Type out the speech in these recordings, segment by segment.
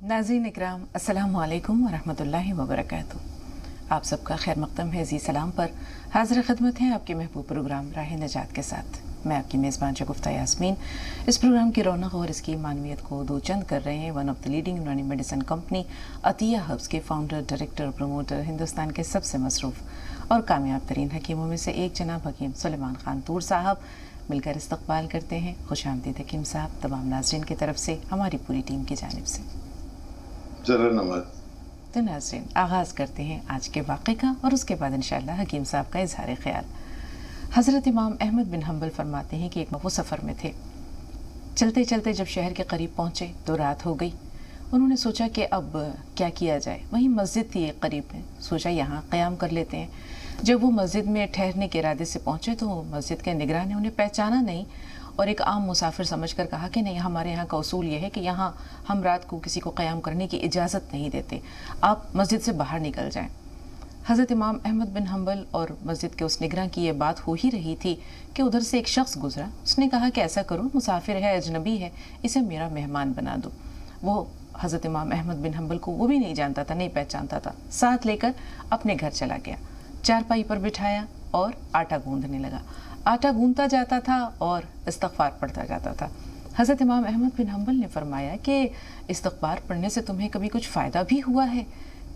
नाज़रीन इकराम, अस्सलामु अलैकुम वरहमतुल्लाहि वबरकातुहू। आप सबका खैर मक़दम है जी सलाम पर हाज़िर खिदमत है आपके महबूब प्रोग्राम राह निजात के साथ। मैं आपकी मेज़बान शगुफ्ता यास्मीन। इस प्रोग्राम की रौनक और इसकी मानवियत को दो चंद कर रहे हैं वन ऑफ द लीडिंग यूनानी मेडिसिन कंपनी अतिया हर्ब्स के फाउंडर, डायरेक्टर, प्रमोटर, हिंदुस्तान के सबसे मसरूफ़ और कामयाब तरीन हकीमों में से एक जनाब हकीम सुलेमान खान तूर साहब। मिलकर इस्तक़बाल करते हैं। खुश आमदीद हकीम साहब, तमाम नाज़रीन की तरफ से, हमारी पूरी टीम की जानिब से। तो नाज़रीन, आगाज़ करते हैं आज के वाक़े का और उसके बाद इंशाअल्लाह हकीम साहब का इज़हार ख़याल। हज़रत इमाम अहमद बिन हम्बल फरमाते हैं कि एक वो सफ़र में थे। चलते चलते जब शहर के करीब पहुँचे तो रात हो गई। उन्होंने सोचा कि अब क्या किया जाए। वहीं मस्जिद थी एक करीब में, सोचा यहाँ क़याम कर लेते हैं। जब वो मस्जिद में ठहरने के इरादे से पहुँचे तो मस्जिद के निगरान ने उन्हें पहचाना नहीं और एक आम मुसाफिर समझकर कहा कि नहीं, हमारे यहाँ का उसूल ये है कि यहाँ हम रात को किसी को क़याम करने की इजाज़त नहीं देते, आप मस्जिद से बाहर निकल जाएं। हज़रत इमाम अहमद बिन हम्बल और मस्जिद के उस निगरान की ये बात हो ही रही थी कि उधर से एक शख्स गुजरा। उसने कहा कि ऐसा करो, मुसाफिर है, अजनबी है, इसे मेरा मेहमान बना दो। वो हज़रत इमाम अहमद बिन हम्बल को वो भी नहीं जानता था, नहीं पहचानता था। साथ लेकर अपने घर चला गया, चारपाई पर बिठाया और आटा गूंदने लगा। आटा गूंदता जाता था और इस्तग़फ़ार पढ़ता जाता था। हज़रत इमाम अहमद बिन हम्बल ने फरमाया कि इस्तग़फ़ार पढ़ने से तुम्हें कभी कुछ फ़ायदा भी हुआ है?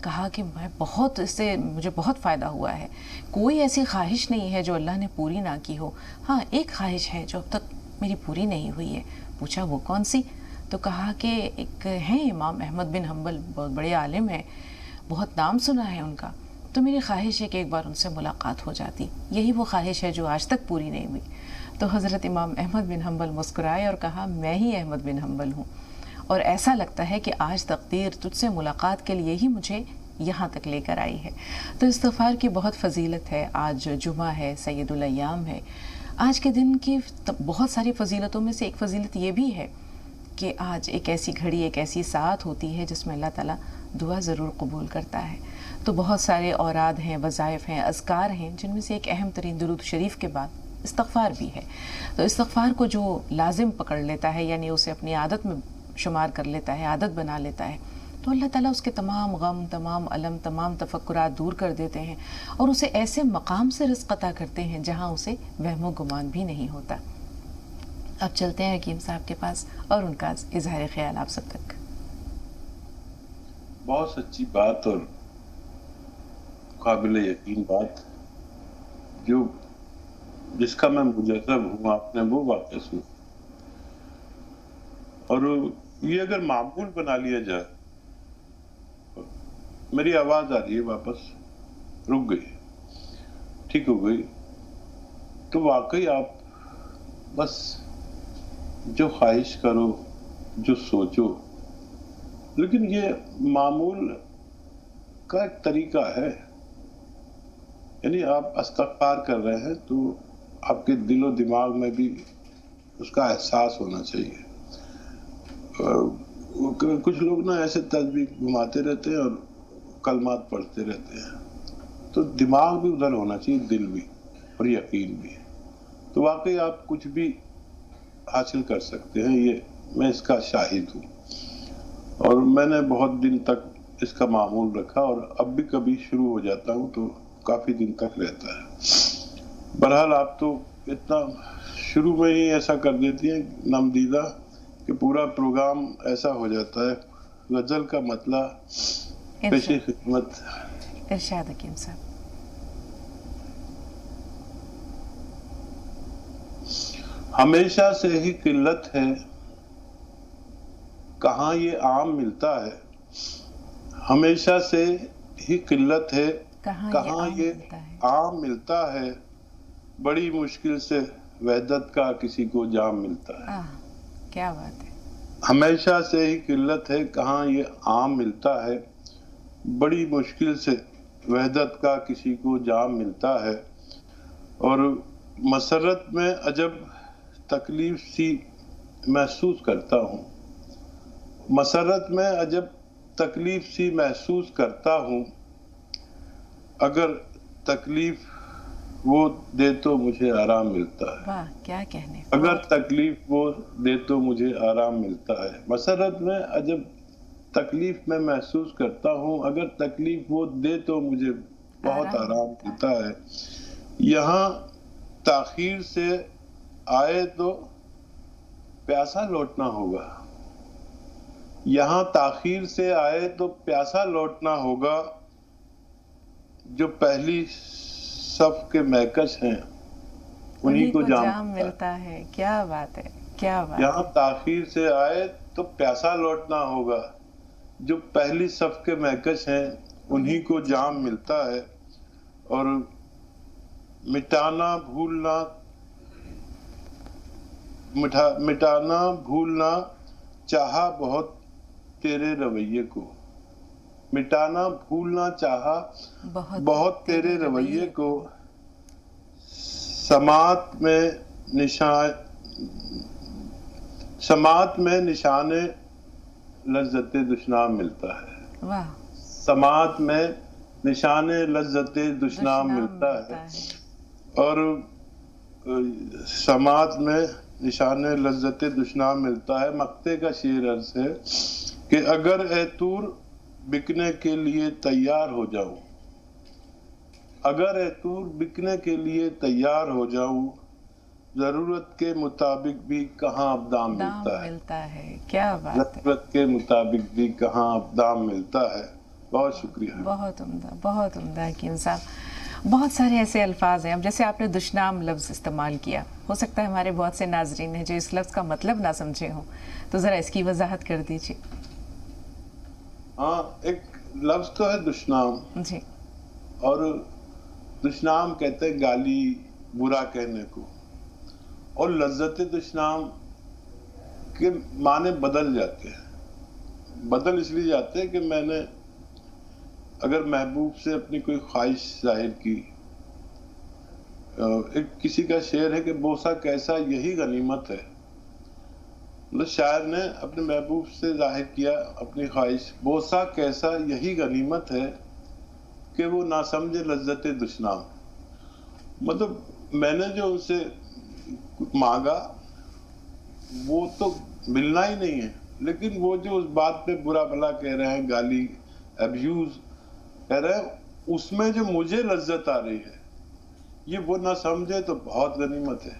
कहा कि इससे मुझे बहुत फ़ायदा हुआ है। कोई ऐसी ख्वाहिश नहीं है जो अल्लाह ने पूरी ना की हो। हाँ, एक ख्वाहिश है जो अब तक मेरी पूरी नहीं हुई है। पूछा वो कौन सी? तो कहा कि एक हैं इमाम अहमद बिन हम्बल, बहुत बड़े आलिम हैं, बहुत नाम सुना है उनका, तो मेरी ख्वाहिश है कि एक बार उनसे मुलाकात हो जाती। यही वो ख्वाहिश है जो आज तक पूरी नहीं हुई। तो हज़रत इमाम अहमद बिन हम्बल मुस्कुराए और कहा, मैं ही अहमद बिन हम्बल हूँ और ऐसा लगता है कि आज तक़दीर तुझसे मुलाकात के लिए ही मुझे यहाँ तक लेकर आई है। तो इस्तग़फ़ार की बहुत फ़जीलत है। आज जुमा है, सैयदुल अय्याम है। आज के दिन की बहुत सारी फ़जीलतों में से एक फ़जीलत ये भी है कि आज एक ऐसी घड़ी, एक ऐसी साथ होती है जिसमें अल्लाह ताला दुआ ज़रूर कबूल करता है। तो बहुत सारे औराद हैं, वज़ाइफ़ हैं, अज़कार हैं, जिनमें से एक अहम तरीन दुरूद शरीफ के बाद इस्तग़फ़ार भी है। तो इस्तग़फ़ार को जो लाजिम पकड़ लेता है, यानी उसे अपनी आदत में शुमार कर लेता है, आदत बना लेता है, तो अल्लाह ताला उसके तमाम गम, तमाम अलम, तमाम तफक्कुरात दूर कर देते हैं और उसे ऐसे मकाम से रिज़्क़ अता करते हैं जहाँ उसे वहमो गुमान भी नहीं होता। अब चलते हैं हकीम साहब के पास और उनका इज़हार ख़याल आप सब तक। बहुत सच्ची बात और काबिल यकीन बात, जो जिसका मैं मुजर्रब हूँ, आपने वो वाक़या सुना। और ये अगर मामूल बना लिया जाए, मेरी आवाज़ आ रही है, वापस रुक गई, ठीक हो गई, तो वाकई आप बस जो ख्वाहिश करो, जो सोचो, लेकिन ये मामूल का एक तरीका है। यानी आप इस्तग़फ़ार कर रहे हैं तो आपके दिलो दिमाग में भी उसका एहसास होना चाहिए। कुछ लोग ना ऐसे तस्बीह घुमाते रहते हैं और कलमात पढ़ते रहते हैं, तो दिमाग भी उधर होना चाहिए, दिल भी और यकीन भी। तो वाकई आप कुछ भी हासिल कर सकते हैं, ये मैं इसका शाहिद हूँ। और मैंने बहुत दिन तक इसका मामूल रखा और अब भी कभी शुरू हो जाता हूँ तो काफ़ी दिन तक रहता है। बहरहाल आप तो इतना शुरू में ही ऐसा कर देती हैं नमदीदा कि पूरा प्रोग्राम ऐसा हो जाता है। गज़ल का मतला, पेशे खिदमत, इरशाद हकीम साहब। हमेशा से ही किल्लत है, कहाँ ये आम मिलता है। हमेशा से ही किल्लत है, कहाँ ये आम मिलता है। बड़ी मुश्किल से वहदत का किसी को जाम मिलता है। क्या बात है। हमेशा से ही किल्लत है, कहाँ ये आम मिलता है। बड़ी मुश्किल से वहदत का किसी को जाम मिलता है। और मसरत में अजब तकलीफ सी महसूस करता हूँ। मसरत में अजब तकलीफ सी महसूस करता हूँ। अगर तकलीफ वो दे तो मुझे आराम मिलता है। वाह, क्या कहने। अगर तकलीफ वो दे तो मुझे आराम मिलता है। मसरत में अजब تکلیف میں محسوس کرتا ہوں، اگر تکلیف وہ دے تو مجھے بہت آرام ملتا ہے. یہاں تاخیر سے آئے تو پیاسا لوٹنا ہوگا، یہاں تاخیر سے آئے تو پیاسا لوٹنا ہوگا، جو پہلی صف کے مہکش ہیں انہی کو جام ملتا ہے. کیا بات ہے، کیا بات. یہاں تاخیر سے آئے تو پیاسا لوٹنا ہوگا، جو پہلی صف کے مہکش ہیں انہی کو جام ملتا ہے. اور مٹانا بھولنا چاہا بہت تیرے رویے کو، مٹانا بھولنا چاہا بہت تیرے رویے کو، سماعت میں نشان لذت دشنام ملتا ہے. سماعت میں نشان لذت دشنام ملتا ہے. اور سماعت میں نشان لذت دشنام ملتا ہے. مقطع کا شعر عرض ہے کہ اگر اے طور بکنے کے لیے تیار ہو جاؤں، اگر اے طور بکنے کے لیے تیار ہو جاؤں، ضرورت کے مطابق بھی کہاں اب دام ملتا ہے. کیا بات ہے. ضرورت کے مطابق بھی کہاں اب دام ملتا ہے. بہت شکریہ. بہت عمدہ، بہت عمدہ حکیم صاحب. بہت سارے ایسے الفاظ ہیں. اب جیسے آپ نے دشنام لفظ استعمال کیا، ہو سکتا ہے ہمارے بہت سے ناظرین ہیں جو اس لفظ کا مطلب نہ سمجھے ہوں، تو ذرا اس کی وضاحت کر دیجیے. ہاں، ایک لفظ تو ہے دشنام جی، اور دشنام کہتے ہیں گالی برا کہنے کو، اور لذت دشنام کے معنی بدل جاتے ہیں. بدل اس لیے جاتے ہیں کہ میں نے اگر محبوب سے اپنی کوئی خواہش ظاہر کی، ایک کسی کا شعر ہے کہ بوسہ کیسا یہی غنیمت ہے، مطلب شاعر نے اپنے محبوب سے ظاہر کیا اپنی خواہش، بوسہ کیسا یہی غنیمت ہے کہ وہ نہ سمجھے لذت دشنام. مطلب میں نے جو ان سے مانگا وہ تو ملنا ہی نہیں ہے، لیکن وہ جو اس بات پہ برا بھلا کہہ رہے ہیں، گالی ابیوز کہہ رہے ہیں، اس میں جو مجھے لذت آ رہی ہے یہ وہ نہ سمجھے تو بہت غنیمت ہے.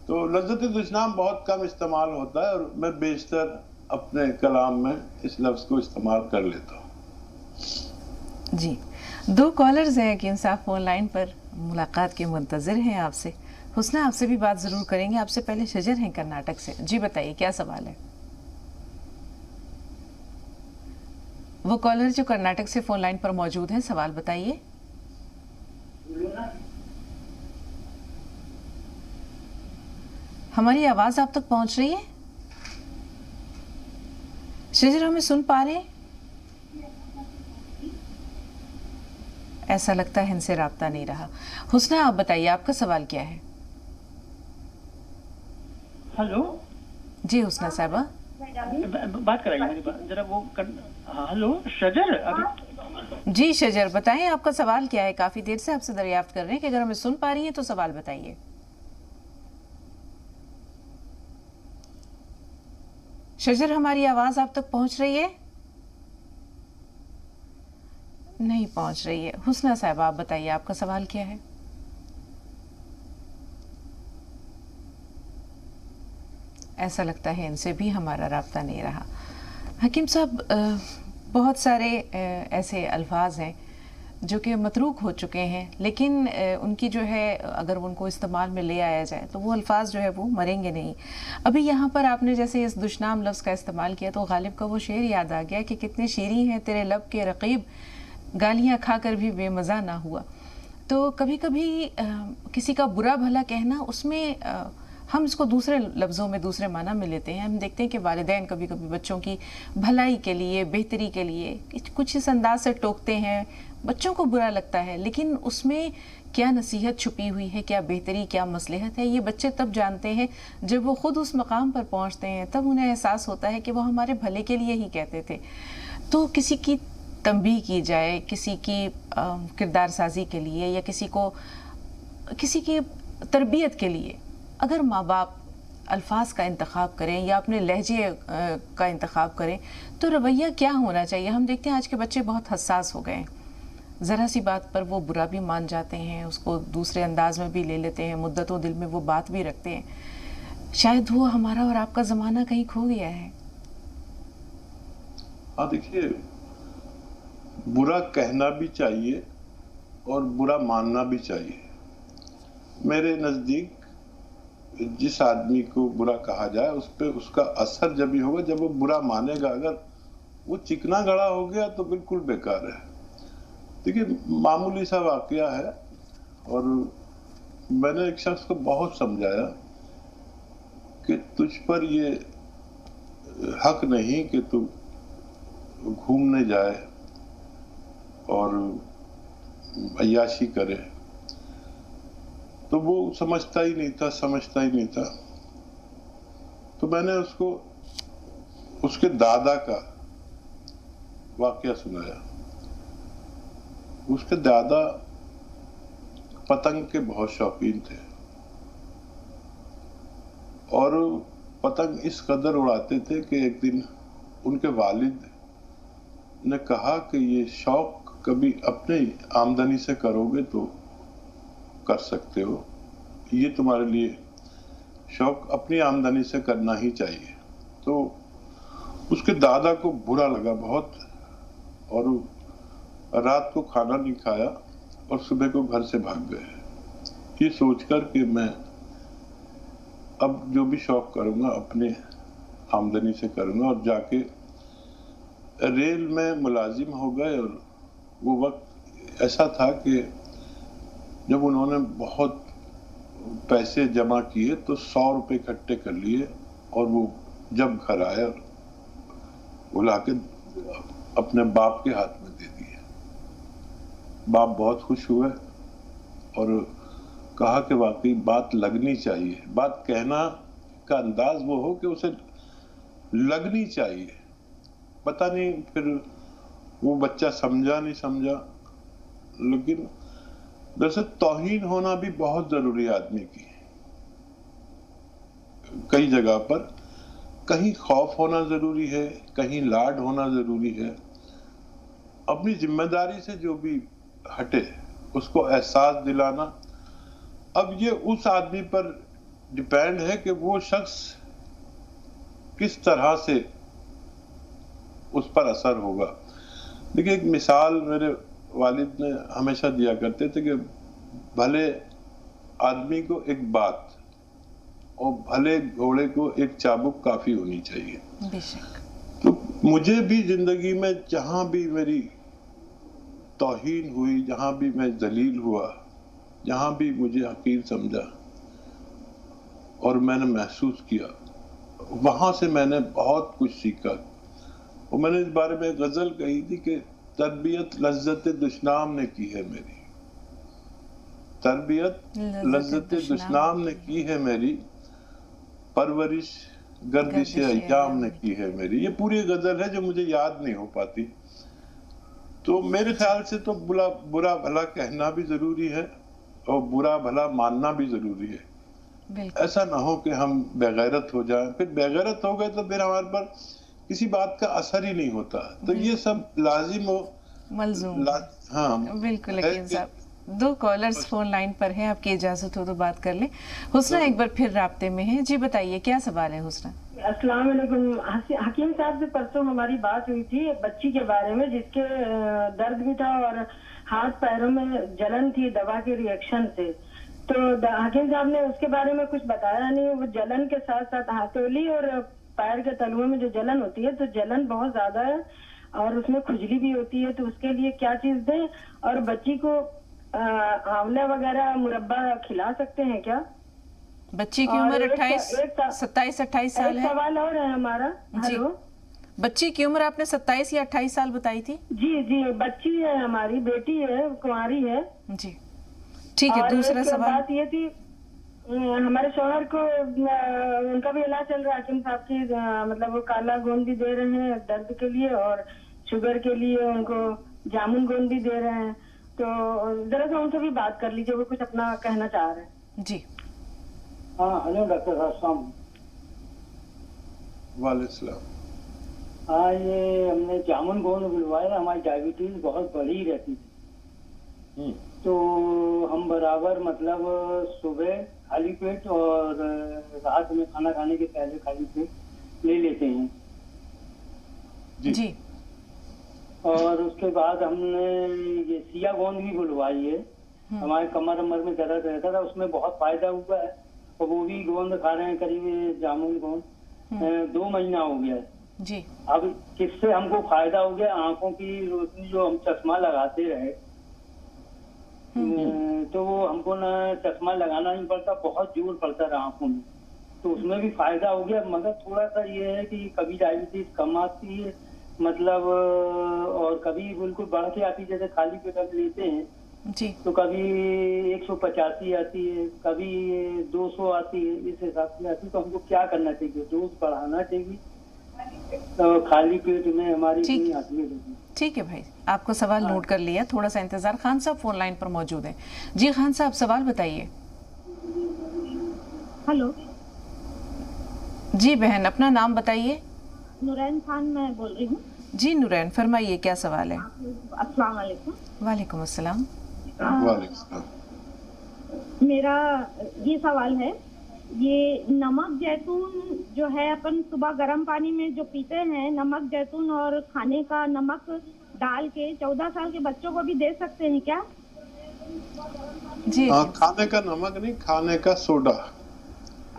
تو لذت دشنام بہت کم استعمال ہوتا ہے، اور میں بیشتر اپنے کلام میں اس لفظ کو استعمال کر لیتا ہوں. جی، 2 کالرز ہیں حکیم صاحب فون لائن پر، ملاقات کے منتظر ہیں آپ سے. حسنہ آپ سے بھی بات ضرور کریں گے. آپ سے پہلے شجر ہیں کرناٹک سے. جی بتائیے کیا سوال ہے. وہ کالر جو کرناٹک سے فون لائن پر موجود ہیں، سوال بتائیے. ہماری آواز آپ تک پہنچ رہی ہے؟ شجر ہمیں سن پا رہے ہیں؟ ایسا لگتا ہے ان سے رابطہ نہیں رہا. حسنہ آپ بتائیے آپ کا سوال کیا ہے. ہلو جی حسنہ صاحبہ بات کرائیے میری بات ذرا وہ ہلو شجر جی شجر بتائیں آپ کا سوال کیا ہے. کافی دیر سے آپ سے دریافت کر رہے ہیں کہ اگر ہمیں سن پا رہی ہیں تو سوال بتائیے. شجر ہماری آواز آپ تک پہنچ رہی ہے؟ نہیں پہنچ رہی ہے. حسنہ صاحبہ آپ بتائیے آپ کا سوال کیا ہے. ایسا لگتا ہے ان سے بھی ہمارا رابطہ نہیں رہا. حکیم صاحب بہت سارے ایسے الفاظ ہیں جو کہ متروک ہو چکے ہیں، لیکن ان کی جو ہے اگر ان کو استعمال میں لے آیا جائے تو وہ الفاظ جو ہے وہ مریں گے نہیں. ابھی یہاں پر آپ نے جیسے اس دشنام لفظ کا استعمال کیا تو غالب کا وہ شعر یاد آ گیا کہ کتنے شیریں ہیں تیرے لب کے رقیب، گالیاں کھا کر بھی بے مزہ نہ ہوا. تو کبھی کبھی کسی کا برا بھلا کہنا، اس میں ہم اس کو دوسرے لفظوں میں دوسرے معنی میں لیتے ہیں. ہم دیکھتے ہیں کہ والدین کبھی کبھی بچوں کی بھلائی کے لیے، بہتری کے لیے کچھ اس انداز سے ٹوکتے ہیں، بچوں کو برا لگتا ہے، لیکن اس میں کیا نصیحت چھپی ہوئی ہے، کیا بہتری، کیا مصلحت ہے، یہ بچے تب جانتے ہیں جب وہ خود اس مقام پر پہنچتے ہیں. تب انہیں احساس ہوتا ہے کہ وہ ہمارے بھلے کے لیے ہی کہتے تھے. تو کسی کی تنبیہ کی جائے، کسی کی کردار سازی کے لیے، یا کسی کی تربیت کے لیے، اگر ماں باپ الفاظ کا انتخاب کریں یا اپنے لہجے کا انتخاب کریں تو رویہ کیا ہونا چاہیے؟ ہم دیکھتے ہیں آج کے بچے بہت حساس ہو گئے ہیں، ذرا سی بات پر وہ برا بھی مان جاتے ہیں، اس کو دوسرے انداز میں بھی لے لیتے ہیں، مدتوں دل میں وہ بات بھی رکھتے ہیں. شاید وہ ہمارا اور آپ کا زمانہ کہیں کھو گیا ہے. ہاں دیکھیے، برا کہنا بھی چاہیے اور برا ماننا بھی چاہیے. میرے نزدیک جس آدمی کو برا کہا جائے اس پہ اس کا اثر جب ہی ہوگا جب وہ برا مانے گا. اگر وہ چکنا گڑا ہو گیا تو بالکل بیکار ہے. دیکھیے، معمولی سا واقعہ ہے اور میں نے ایک شخص کو بہت سمجھایا کہ تجھ پر یہ حق نہیں کہ تو گھومنے جائے اور عیاشی کرے. تو وہ سمجھتا ہی نہیں تھا. تو میں نے اس کو اس کے دادا کا واقعہ سنایا. اس کے دادا پتنگ کے بہت شوقین تھے اور پتنگ اس قدر اڑاتے تھے کہ ایک دن ان کے والد نے کہا کہ یہ شوق کبھی اپنے آمدنی سے کرو گے تو کر سکتے ہو، یہ تمہارے لیے شوق اپنی آمدنی سے کرنا ہی چاہیے. تو اس کے دادا کو برا لگا بہت اور رات کو کھانا نہیں کھایا اور صبح کو گھر سے بھاگ گئے، یہ سوچ کر کہ میں اب جو بھی شوق کروں گا اپنے آمدنی سے کروں گا. اور جا کے ریل میں ملازم ہو گئے اور وہ وقت ایسا تھا کہ جب انہوں نے بہت پیسے جمع کیے تو 100 روپے اکٹھے کر لیے اور وہ جب گھر آئے وہ لا کے اپنے باپ کے ہاتھ میں دے دیے. باپ بہت خوش ہوئے اور کہا کہ واقعی بات لگنی چاہیے. بات کہنا کا انداز وہ ہو کہ اسے لگنی چاہیے. پتہ نہیں پھر وہ بچہ سمجھا نہیں سمجھا، لیکن دراصل توہین ہونا بھی بہت ضروری ہے آدمی کی. کئی جگہ پر کہیں خوف ہونا ضروری ہے، کہیں لاڈ ہونا ضروری ہے. اپنی ذمہ داری سے جو بھی ہٹے اس کو احساس دلانا. اب یہ اس آدمی پر ڈیپینڈ ہے کہ وہ شخص کس طرح سے اس پر اثر ہوگا. دیکھیے، ایک مثال میرے والد نے ہمیشہ دیا کرتے تھے کہ بھلے آدمی کو ایک بات اور بھلے گھوڑے کو ایک چابک کافی ہونی چاہیے. بے شک. تو مجھے بھی زندگی میں جہاں بھی میری توہین ہوئی، جہاں بھی میں ذلیل ہوا، جہاں بھی مجھے حقیر سمجھا اور میں نے محسوس کیا، وہاں سے میں نے بہت کچھ سیکھا. اور میں نے اس بارے میں غزل کہی تھی کہ تربیت لذت دشنام نے کی ہے میری، تربیت لذت دشنام نے کی ہے میری، پرورش گردش ایام نے کی ہے میری. یہ پوری غزل ہے جو مجھے یاد نہیں ہو پاتی. تو میرے خیال سے تو برا بھلا کہنا بھی ضروری ہے اور برا بھلا ماننا بھی ضروری ہے. ایسا نہ ہو کہ ہم بےغیرت ہو جائیں. پھر بےغیرت ہو گئے تو پھر ہمارے پر کسی بات کا اثر ہی نہیں ہوتا. تو یہ سب لازم ہو ملزوم. ہاں بالکل حکیم صاحب. 2 کالرز فون لائن پر ہیں، آپ کی اجازت ہو تو بات کر لیں. حسنہ ایک بار پھر رابطے میں ہیں. جی بتائیے کیا سوال ہے حسنہ؟ السلام علیکم. حکیم صاحب سے پرسوں ہماری بات ہوئی تھی بچی کے بارے میں جس کے درد بھی تھا اور ہاتھ پیروں میں جلن تھی دوا کے ریئیکشن سے. تو حکیم صاحب نے اس کے بارے میں کچھ بتایا نہیں. وہ جلن کے ساتھ ساتھ ہتھیلی اور پیر کے تلووں میں جو جلن ہوتی ہے تو جلن بہت زیادہ ہے اور اس میں کھجلی بھی ہوتی ہے. تو اس کے لیے کیا چیز دیں؟ اور بچی کو آملہ وغیرہ مربع کھلا سکتے ہیں کیا؟ بچی کی عمر 27-28 سال ہے. ایک سوال اور ہے ہمارا. ہلو، بچی کی عمر آپ نے 27 یا 28 سال بتائی تھی؟ جی بچی ہے ہماری، بیٹی ہے، کنواری ہے. جی ٹھیک ہے. دوسرا سوال. بات یہ تھی ہمارے شوہر کو ان کا بھی علاج چل رہا ہے حکیم صاحب کی، مطلب وہ کالا گوند بھی دے رہے ہیں درد کے لیے اور شوگر کے لیے ان کو جامن گوند بھی دے رہے ہیں. تو ذرا سا ان سے بھی بات کر لیجیے، وہ کچھ اپنا کہنا چاہ رہے ہیں. جی ہاں. ہلو ڈاکٹر صاحب، वालेकुम सलाम। हाँ, ये हमने जामुन गोंद बुलवाया, हमारी डायबिटीज बहुत बढ़ी रहती थी, तो हम बराबर मतलब सुबह खाली पेट और रात में खाना खाने के पहले खाली पेट ले लेते हैं जी। और उसके बाद हमने ये सिया गोंद भी बुलवाई है। हमारे कमर में दर्द रहता था, उसमें बहुत फायदा हुआ है, और वो भी गोंद खा रहे हैं करीब जामुन गोंद 2 महीना हो गया है जी। अब किससे हमको फायदा हो गया, आंखों की रोशनी, जो हम चश्मा लगाते रहे तो वो हमको ना चश्मा लगाना नहीं पड़ता, बहुत जोर पड़ता रहा आंखों में, तो उसमें भी फायदा हो गया। मगर थोड़ा सा ये है कि कभी डायबिटीज कम आती है मतलब, और कभी बिल्कुल बढ़ के आती है, जैसे खाली पेट हम लेते हैं जी, तो कभी 185 आती है, कभी 200 आती है, इस हिसाब से आती है। तो हमको क्या करना चाहिए, डोज बढ़ाना चाहिए, तो खाली पेट में हमारी नहीं आती है। ठीक है भाई, आपको सवाल नोट कर लिया, थोड़ा सा इंतजार। खान साहब फोन लाइन पर मौजूद हैं। जी खान साहब, सवाल बताइए। हेलो जी बहन, अपना नाम बताइए। नूरैन खान मैं बोल रही हूँ। जी नूरैन, फरमाइए क्या सवाल है। अस्सलाम वालेकुम। वालेकुम अस्सलाम। वालेकुम सलाम। मेरा ये सवाल है, ये नमक जैतून जो है अपन सुबह गर्म पानी में जो पीते हैं, नमक जैतून और खाने का नमक डाल के 14 साल के बच्चों को भी दे सकते हैं क्या? जी। खाने का नमक नहीं, खाने का सोडा,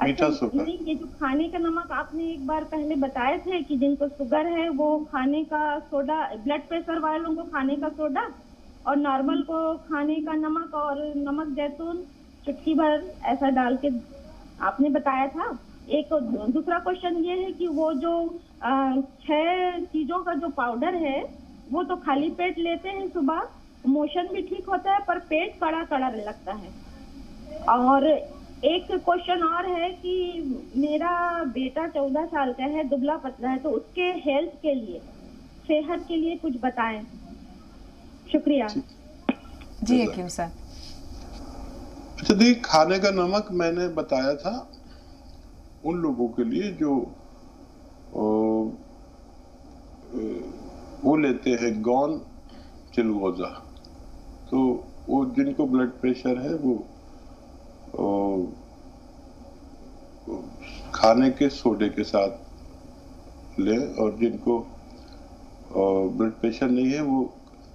मीठा सोडा। नहीं, ये जो खाने का नमक आपने एक बार पहले बताए थे कि जिनको शुगर है वो खाने का सोडा, ब्लड प्रेशर वालों को खाने का सोडा और नॉर्मल को खाने का नमक और नमक जैतून चुटकी भर ऐसा डाल के आपने बताया था। एक दूसरा क्वेश्चन ये है कि वो जो 6 चीजों का जो पाउडर है वो तो खाली पेट लेते हैं सुबह, मोशन भी ठीक होता है पर पेट कड़ा कड़ा लगता है। और एक क्वेश्चन और है कि मेरा बेटा 14 साल का है, दुबला पतला है, तो उसके हेल्थ के लिए, सेहत के लिए कुछ बताएं। शुक्रिया जी हकीम साहब। अच्छा देखिए, खाने का नमक मैंने बताया था उन लोगों के लिए जो वो लेते हैं गौन चिलगोजा, तो वो जिनको ब्लड प्रेशर है वो खाने के सोडे के साथ ले, और जिनको ब्लड प्रेशर नहीं है वो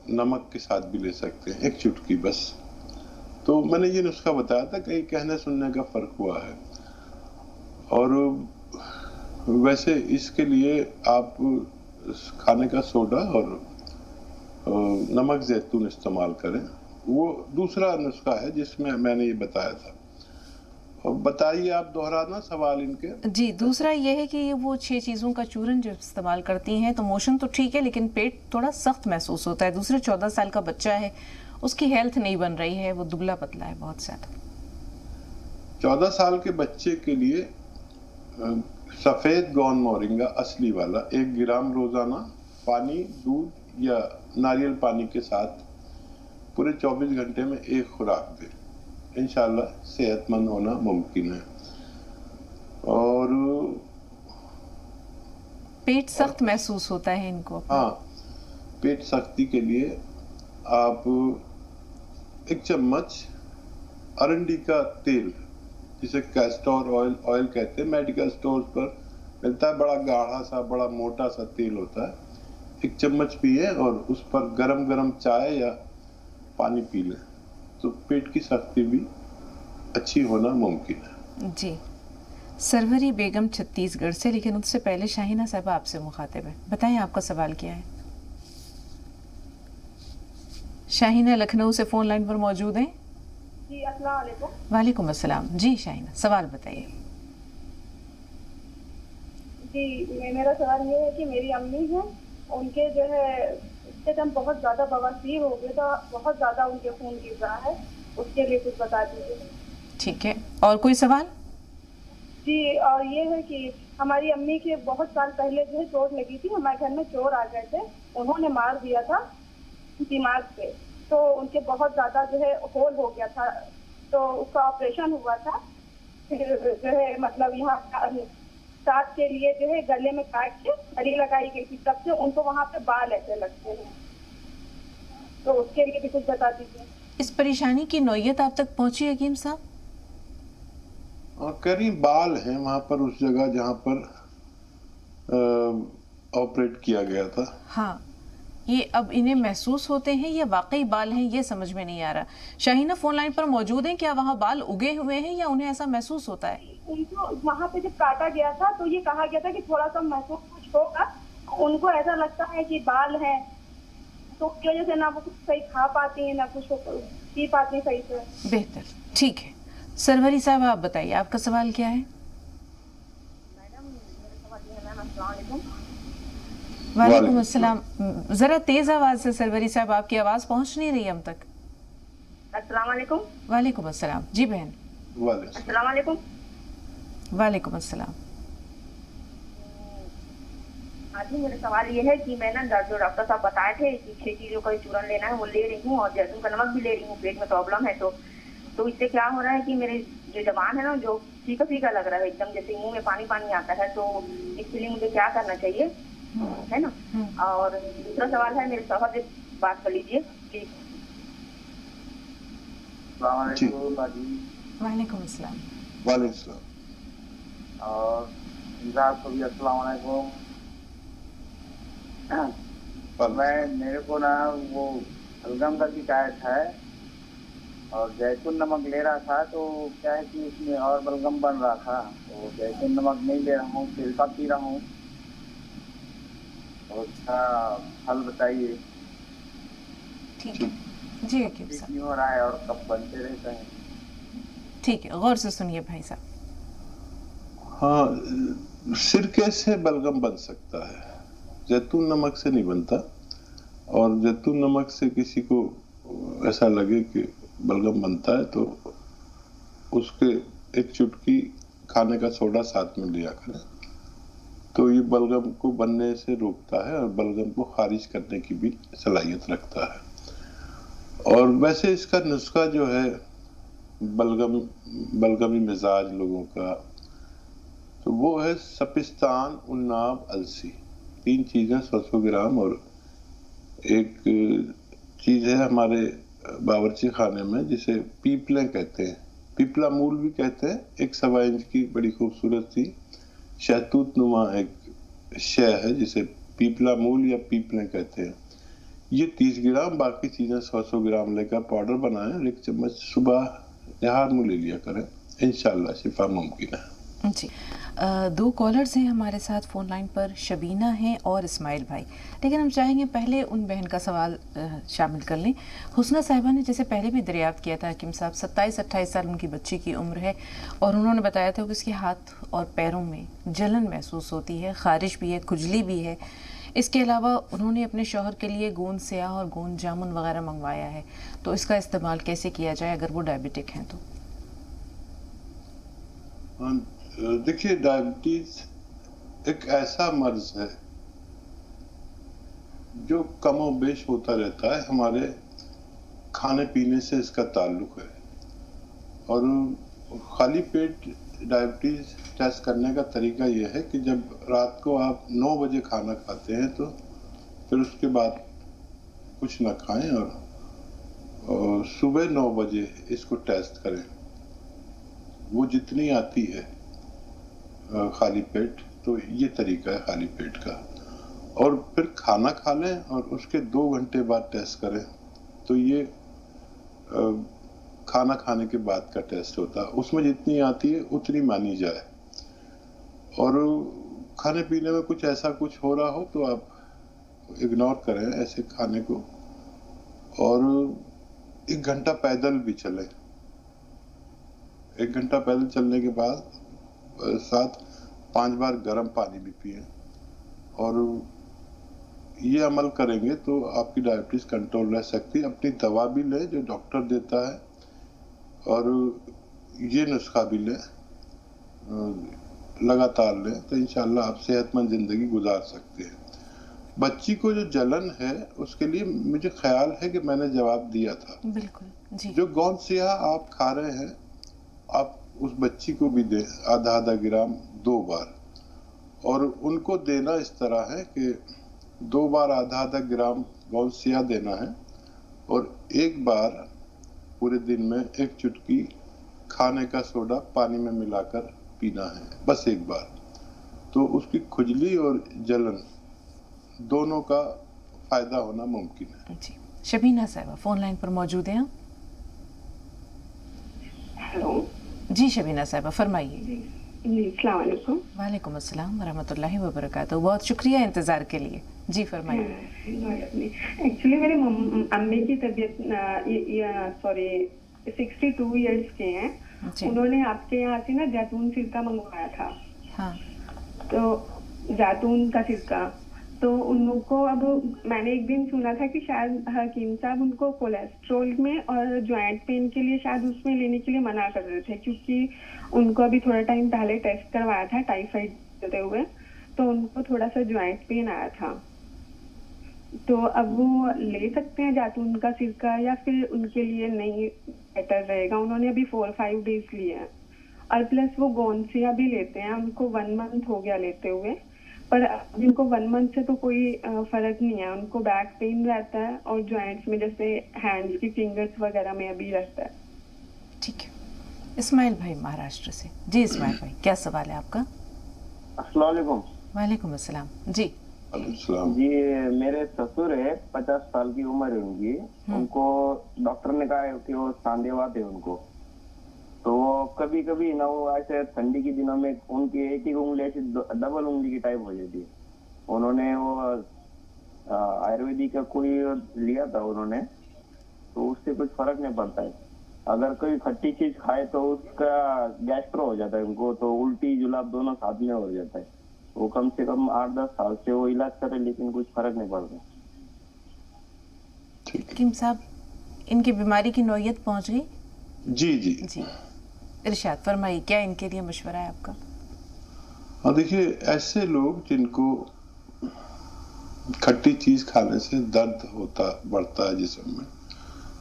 नमक के साथ भी ले सकते हैं, 1 चुटकी बस। तो मैंने ये नुस्खा बताया था, कहीं कहने सुनने का फर्क हुआ है। और वैसे इसके लिए आप खाने का सोडा और नमक जैतून इस्तेमाल करें, वो दूसरा नुस्खा है जिसमें मैंने ये बताया था। और बताइए आप, दोहराना सवाल इनके। जी, दूसरा ये है कि वो 6 चीज़ों का चूरन जो इस्तेमाल करती हैं तो मोशन तो ठीक है लेकिन पेट थोड़ा सख्त महसूस होता है। दूसरे 14 साल का बच्चा है, उसकी हेल्थ नहीं बन रही है, वो दुबला पतला है बहुत ज्यादा। 14 साल के बच्चे के लिए सफेद गौन मोरिंगा असली वाला 1 ग्राम रोजाना पानी, दूध या नारियल पानी के साथ पूरे 24 घंटे में 1 खुराक दें, इंशाल्लाह सेहतमंद होना मुमकिन है। और पेट सख्त महसूस होता है इनको। हाँ, पेट सख्ती के लिए आप 1 चम्मच अरंडी का तेल, जिसे कैस्टर ऑयल कहते हैं, मेडिकल स्टोर पर मिलता है, बड़ा गाढ़ा सा, बड़ा मोटा सा तेल होता है, 1 चम्मच पिए और उस पर गरम गरम चाय या पानी पी लें, तो पेट की सख्ती भी अच्छी होना मुमकिन है। जी। सरवरी बेगम छत्तीसगढ़ से, लेकिन उससे पहले शाहीना साहब आपसे मुखातिब है, बताएं आपका सवाल क्या है। शाहीना लखनऊ से फोन लाइन पर मौजूद हैं। जी अस्सलाम वालेकुम। वालेकुम अस्सलाम। जी शाहीना, सवाल बताइए। जी, मेरा सवाल ये है कि मेरी अम्मी है, उनके जो है इसके टाइम बहुत ज़्यादा बवासीर हो गया था, बहुत ज़्यादा उनके खून गिर रहा है, उसके लिए कुछ बता दीजिए। ठीक है, और कोई सवाल? जी, और ये है कि हमारी अम्मी के बहुत साल पहले जो है चोट लगी थी, हमारे घर में चोर आ गए थे, उन्होंने मार दिया था दिमाग पे, तो उनके बहुत ज़्यादा जो है होल हो गया था, तो उसका ऑपरेशन हुआ था। फिर जो है मतलब यहाँ दांत के लिए जो है गले में काट के हरी लगाई गई थी, तब से उनको वहाँ पे बाल ऐसे लगते हैं, तो उसके लिए भी कुछ बता दीजिए। इस परेशानी की नौयत आप तक पहुंची हकीम साहब? कह रही बाल हैं वहां पर, उस जगह जहां पर ऑपरेट किया गया था। हाँ, ये अब इन्हें महसूस होते हैं या वाकई बाल हैं, ये समझ में नहीं आ रहा। शाहीना फोन लाइन पर मौजूद हैं, क्या वहाँ बाल उगे हुए हैं या उन्हें ऐसा महसूस होता है? उनको वहाँ पे जब काटा गया था तो ये कहा गया था कि थोड़ा सा महसूस कुछ होगा, उनको ऐसा लगता है कि बाल है, तो उसकी वजह से ना वो कुछ सही खा पाती है ना कुछ पी पाती सही से। बेहतर, ठीक है। सरवरी साहब आप बताइए, आपका सवाल क्या है? मैडम मेरा सवाल ये है, मैम अस्सलाम वालेकुम। वालेकुम अस्सलाम। जरा तेज आवाज से सरवरी साहब, आपकी आवाज पहुंच नहीं रही हम तक। अस्सलाम वालेकुम। वालेकुम अस्सलाम। जी बहन। अस्सलाम वालेकुम। वालेकुम अस्सलाम। हाँ जी, मेरा सवाल ये है कि मैं ना जो डॉक्टर साहब बताए थे कि 6 चीजों का चूरन लेना है वो ले रही हूँ, और जैतून का नमक भी ले रही हूँ, पेट में प्रॉब्लम है तो इससे क्या हो रहा है कि मेरे जो जबान है ना जो फीका फीका लग रहा है, एकदम जैसे मुंह में पानी पानी आता है, तो इसके लिए मुझे क्या करना चाहिए, है ना। और दूसरा सवाल है, मेरे शौहर से बात कर लीजिए प्लीज। वालेकुम अस्सलाम। वालेकुम अस्सलाम। और आपको भी अस्सलाम वालेकुम। मेरे को ना वो बलगम का शिकायत है और जैतून नमक ले रहा था, तो क्या है कि उसमें और बलगम बन रहा था, तो जैतून नमक नहीं ले रहा हूँ, सिरका पी रहा हूँ, और उसका हल बताइए। ठीक है जी हकीम साहब। क्यों हो रहा है और कब बनते रहते हैं? ठीक है, गौर से सुनिए भाई साहब। हाँ, सिरके से बलगम बन सकता है, जैतून नमक से नहीं बनता। और जैतून नमक से किसी को ऐसा लगे कि बलगम बनता है तो उसके एक चुटकी खाने का सोडा साथ में लिया करें, तो ये बलगम को बनने से रोकता है और बलगम को खारिज करने की भी सलाहियत रखता है। और वैसे इसका नुस्खा जो है बलगमी मिजाज लोगों का, तो वो है सपिस्तान, उन्नाब, अलसी, 3 चीजें 100 ग्राम, और एक चीज है हमारे बावर्ची खाने में जिसे पीपलें कहते हैं, पीपला मूल भी कहते हैं, एक 1.25 इंच की बड़ी खूबसूरत सी शहतूत नुमा एक शय है जिसे पीपला मूल या पीपलें कहते हैं। ये 30 ग्राम, बाकी चीजें 100 ग्राम लेकर पाउडर बनाएं और 1 चम्मच सुबह नहार मुँह ले लिया करें, इंशाल्लाह शिफा मुमकिन है। जी, 2 कॉलर्स हैं हमारे साथ फ़ोन लाइन पर, शबीना हैं और इस्माइल भाई, लेकिन हम चाहेंगे पहले उन बहन का सवाल शामिल कर लें। हुस्ना साहिबा ने जैसे पहले भी दरियाफ्त किया था हकीम साहब, 27-28 साल उनकी बच्ची की उम्र है, और उन्होंने बताया था कि उसके हाथ और पैरों में जलन महसूस होती है, खारिश भी है, खुजली भी है। इसके अलावा उन्होंने अपने शौहर के लिए गोंद स्याह और गोंद जामुन वगैरह मंगवाया है, तो इसका इस्तेमाल कैसे किया जाए अगर वो डायबिटिक हैं तो? देखिए, डायबिटीज एक ऐसा मर्ज है जो कमो बेश होता रहता है, हमारे खाने पीने से इसका ताल्लुक है। और खाली पेट डायबिटीज टेस्ट करने का तरीका यह है कि जब रात को आप 9 बजे खाना खाते हैं तो फिर उसके बाद कुछ ना खाएं, और सुबह 9 बजे इसको टेस्ट करें। वो जितनी आती है खाली पेट, तो ये तरीका है खाली पेट का। और फिर खाना खा लें और उसके 2 घंटे बाद टेस्ट करें, तो ये खाना खाने के बाद का टेस्ट होता है, उसमें जितनी आती है उतनी मानी जाए। और खाने पीने में कुछ ऐसा कुछ हो रहा हो तो आप इग्नोर करें ऐसे खाने को, और 1 घंटा पैदल भी चलें। 1 घंटा पैदल चलने के बाद साथ 5 बार गर्म पानी भी पिए, और ये अमल करेंगे तो आपकी डायबिटीज कंट्रोल रह सकती है। अपनी दवा भी लें जो डॉक्टर देता है, और ये नुस्खा भी लें, लगातार लें, तो इंशाल्लाह आप सेहतमंद जिंदगी गुजार सकते हैं। बच्ची को जो जलन है उसके लिए मुझे ख्याल है कि मैंने जवाब दिया था। बिल्कुल जी। जो गोंद स्याह आप खा रहे हैं, आप उस बच्ची को भी दें आधा ग्राम 2 बार, اور ان کو دینا اس طرح ہے کہ 2 بار आधा ग्राम गौनसिया देना है और 1 बार पूरे दिन में 1 चुटकी खाने का सोडा पानी में मिलाकर पीना है, बस 1 बार। तो उसकी खुजली और जलन दोनों का फायदा होना मुमकिन है। जी, शबीना साहिबा फोन लाइन पर मौजूद हैं। हेलो जी शबीना साहिबा फरमाइए। जी अस्सलाम वालेकुम। वालेकुम अस्सलाम वरहमतुल्लाहि वबरकातुहू। बहुत शुक्रिया इंतज़ार के लिए। जी फरमाइए। एक्चुअली मेरे अम्मी की तबीयत 62 इयर्स के हैं। उन्होंने आपके यहाँ से ना जैतून सिरका मंगवाया था। हाँ। तो जैतून का सिरका तो उनको अब मैंने एक दिन सुना था कि शायद हकीम साहब उनको कोलेस्ट्रॉल में और जॉइंट पेन के लिए शायद उसमें लेने के लिए मना कर रहे थे, क्योंकि उनको अभी थोड़ा टाइम पहले टेस्ट करवाया था टाइफाइड होते हुए, तो उनको थोड़ा सा जॉइंट पेन आया था। तो अब वो ले सकते हैं जैतून का सिरका या फिर उनके लिए नहीं बेटर रहेगा? उन्होंने अभी 4-5 डेज लिए हैं और प्लस वो गोनसिया भी लेते हैं, उनको 1 मंथ हो गया लेते हुए, पर जिनको 1 मंथ से तो कोई फर्क नहीं है। उनको बैक पेन रहता है और जॉइंट्स में जैसे हैंड्स की फिंगर्स वगैरह में अभी रहता है। ठीक है, इस्माइल भाई महाराष्ट्र से। जी इस्माइल भाई क्या सवाल है आपका? अस्सलाम वालेकुम। वालेकुम अस्सलाम। जी जी मेरे ससुर है, 50 साल की उम्र है उनकी। उनको डॉक्टर ने कहा है कि वो सांधेवात है उनको, तो वो कभी कभी ना वो ऐसे ठंडी के दिनों में उनकी एक ही उंगली ऐसी डबल उंगली की टाइप हो जाती है। उन्होंने वो आयुर्वेदिक का कोई लिया था उन्होंने, तो उससे कुछ फर्क नहीं पड़ता है। अगर कोई खट्टी चीज खाए तो उसका गैस्ट्रो हो जाता है उनको, तो उल्टी जुलाब दोनों साथ में हो जाता है। वो कम से कम 8-10 साल से वो इलाज करे लेकिन कुछ फर्क नहीं पड़ता। हकीम साहब इनकी बीमारी की नौयत पहुंच गई? जी जी जी इरशाद फरमाइए, क्या इनके लिए मशवरा है आपका? हाँ देखिए, ऐसे लोग जिनको खट्टी चीज खाने से दर्द बढ़ता है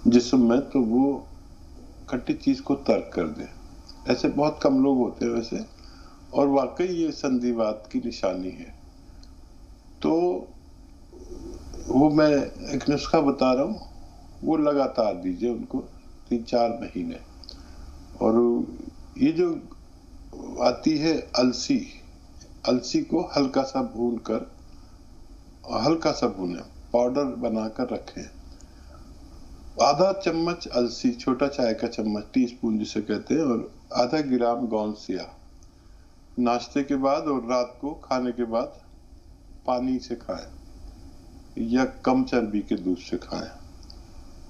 जिस्म में, तो वो खट्टी चीज को तर्क कर दे। ऐसे बहुत कम लोग होते हैं वैसे, और वाकई ये संधिवात की निशानी है। तो वो मैं एक नुस्खा बता रहा हूँ, वो लगातार दीजिए उनको 3-4 महीने। और ये जो आती है अलसी को हल्का सा भूने पाउडर बनाकर रखें। आधा चम्मच अलसी, छोटा चाय का चम्मच, टीस्पून जिसे कहते हैं, और आधा ग्राम गौनसिया नाश्ते के बाद और रात को खाने के बाद पानी से खाएं या कम चर्बी के दूध से खाएं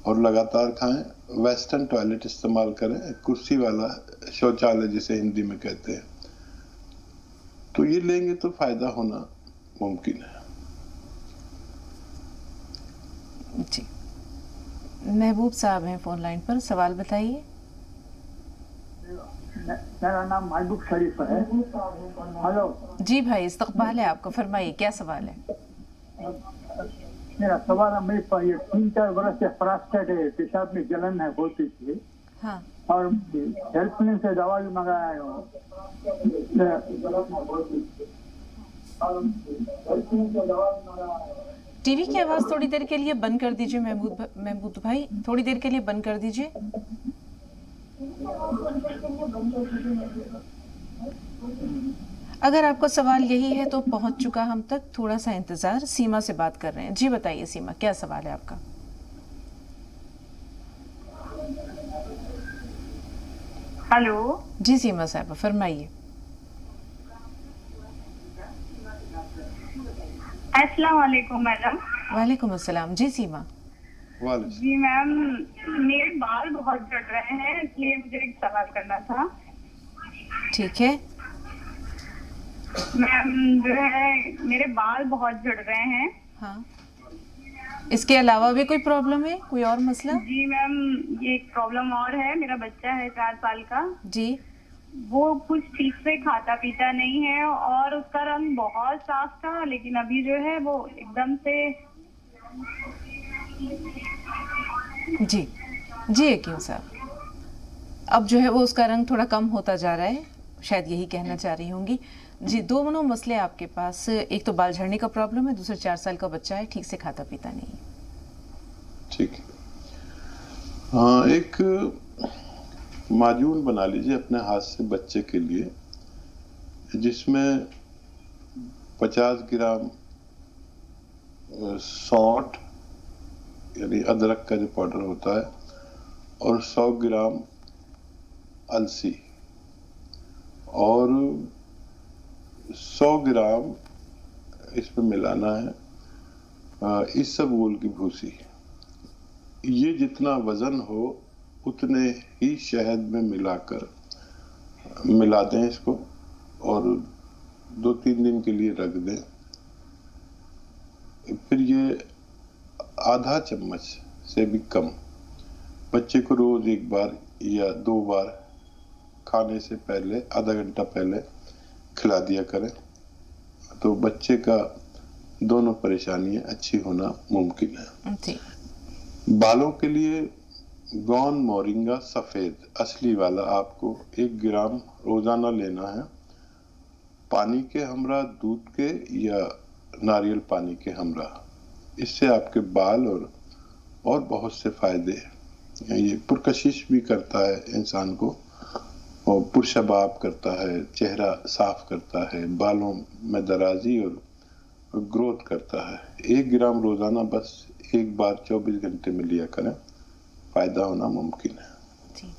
और लगातार खाएं। वेस्टर्न टॉयलेट इस्तेमाल करें, कुर्सी वाला शौचालय जिसे हिंदी में कहते हैं। तो ये लेंगे तो फायदा होना मुमकिन है। जी महबूब साहब हैं फोन लाइन पर, सवाल बताइए। मेरा नाम महबूब शरीफ है। हेलो जी भाई इस्तकबाल है आपका, फरमाइए क्या सवाल है? मेरा सवाल है, मेरे पास ये 3-4 बरस से प्रोस्टेट है, पेशाब में जलन है होती थी। हाँ। और हेल्पलाइन से दवा भी मंगाया हो। टीवी की आवाज थोड़ी देर के लिए बंद कर दीजिए महमूद भाई, थोड़ी देर के लिए बंद कर दीजिए। अगर आपका सवाल यही है तो पहुंच चुका हम तक, थोड़ा सा इंतजार। सीमा से बात कर रहे हैं। जी बताइए सीमा, क्या सवाल है आपका? हेलो जी सीमा साहब फरमाइए। अस्सलाम वालेकुम मैडम। वालेकुम अस्सलाम। जी सीमा। जी मैम, मेरे बाल बहुत झड़ रहे हैं, इसलिए मुझे एक सवाल करना था। ठीक है मैम, जो है मेरे बाल बहुत झड़ रहे हैं। हाँ, इसके अलावा भी कोई प्रॉब्लम है, कोई और मसला? जी मैम, ये एक प्रॉब्लम और है। मेरा बच्चा है 4 साल का जी, वो कुछ ठीक से खाता पीता नहीं है और उसका रंग बहुत साफ था, लेकिन अभी जो है वो एकदम से। जी जी हकीम साहब, अब जो है वो उसका रंग थोड़ा कम होता जा रहा है, शायद यही कहना चाह रही होंगी। جی دونوں مسئلے آپ کے پاس، ایک تو بال جھڑنے کا پرابلم ہے، دوسرا 4 سال کا بچہ ہے، ٹھیک سے کھاتا پیتا نہیں ہے. ٹھیک ہے. ہاں، ایک معجون بنا لیجیے اپنے ہاتھ سے بچے کے لیے، جس میں 50 گرام سونٹ یعنی ادرک کا جو پاؤڈر ہوتا ہے اور 100 گرام السی اور 100 گرام اس میں ملانا ہے اسبگول کی بھوسی. یہ جتنا وزن ہو اتنے ہی شہد میں ملا دیں اس کو اور 2-3 دن کے لیے رکھ دیں. پھر یہ آدھا چمچ سے بھی کم بچے کو روز 1 بار یا 2 بار کھانے سے پہلے آدھا گھنٹہ پہلے کھلا دیا کریں، تو بچے کا دونوں پریشانیاں اچھی ہونا ممکن ہے. بالوں کے لیے گون مورنگا سفید اصلی والا آپ کو 1 گرام روزانہ لینا ہے، پانی کے ہمراہ، دودھ کے یا ناریل پانی کے ہمراہ. اس سے آپ کے بال اور بہت سے فائدے ہیں. یہ پرکشش بھی کرتا ہے انسان کو اور پرشباب کرتا ہے، چہرہ صاف کرتا ہے، بالوں میں درازی اور گروتھ کرتا ہے. 1 گرام روزانہ بس 1 بار 24 گھنٹے میں لیا کریں، فائدہ ہونا ممکن ہے.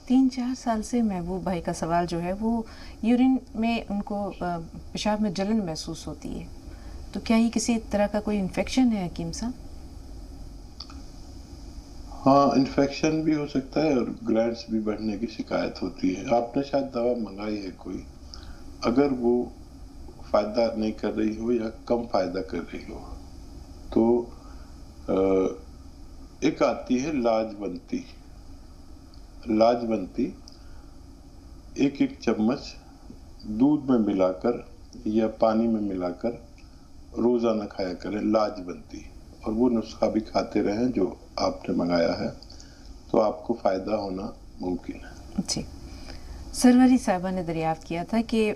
3-4 سال سے محبوب بھائی کا سوال جو ہے وہ یورین میں ان کو پیشاب میں جلن محسوس ہوتی ہے، تو کیا یہ کسی طرح کا کوئی انفیکشن ہے حکیم صاحب؟ ہاں، انفیکشن بھی ہو سکتا ہے اور گلینڈز بھی بڑھنے کی شکایت ہوتی ہے. آپ نے شاید دوا منگائی ہے کوئی، اگر وہ فائدہ نہیں کر رہی ہو یا کم فائدہ کر رہی ہو تو ایک آتی ہے لاجونتی 1 چمچ دودھ میں ملا کر یا پانی میں ملا کر روزانہ کھایا کریں، لاجونتی. اور وہ نسخہ بھی کھاتے رہیں جو آپ نے منگایا ہے، تو آپ کو فائدہ ہونا ممکن ہے. جی، سروری صاحبہ نے دریافت کیا تھا کہ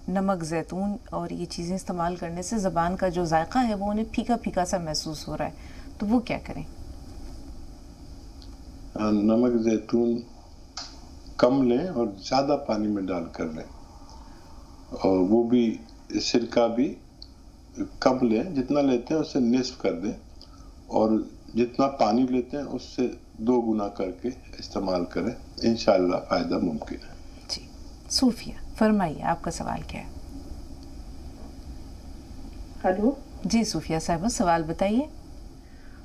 نمک، زیتون اور یہ چیزیں استعمال کرنے سے زبان کا جو ذائقہ ہے وہ انہیں پھیکا پھیکا سا محسوس ہو رہا ہے، تو وہ کیا کریں؟ نمک زیتون کم لیں اور زیادہ پانی میں ڈال کر لیں، اور وہ بھی سرکہ بھی کم لیں، جتنا لیتے ہیں اس سے نصف کر دیں، اور جتنا پانی لیتے ہیں اس سے 2 گنا کر کے استعمال کریں، انشاءاللہ فائدہ ممکن ہے. جی، صوفیہ فرمائیے آپ کا سوال کیا ہے؟ ہیلو. جی صوفیہ صاحبہ سوال بتائیے.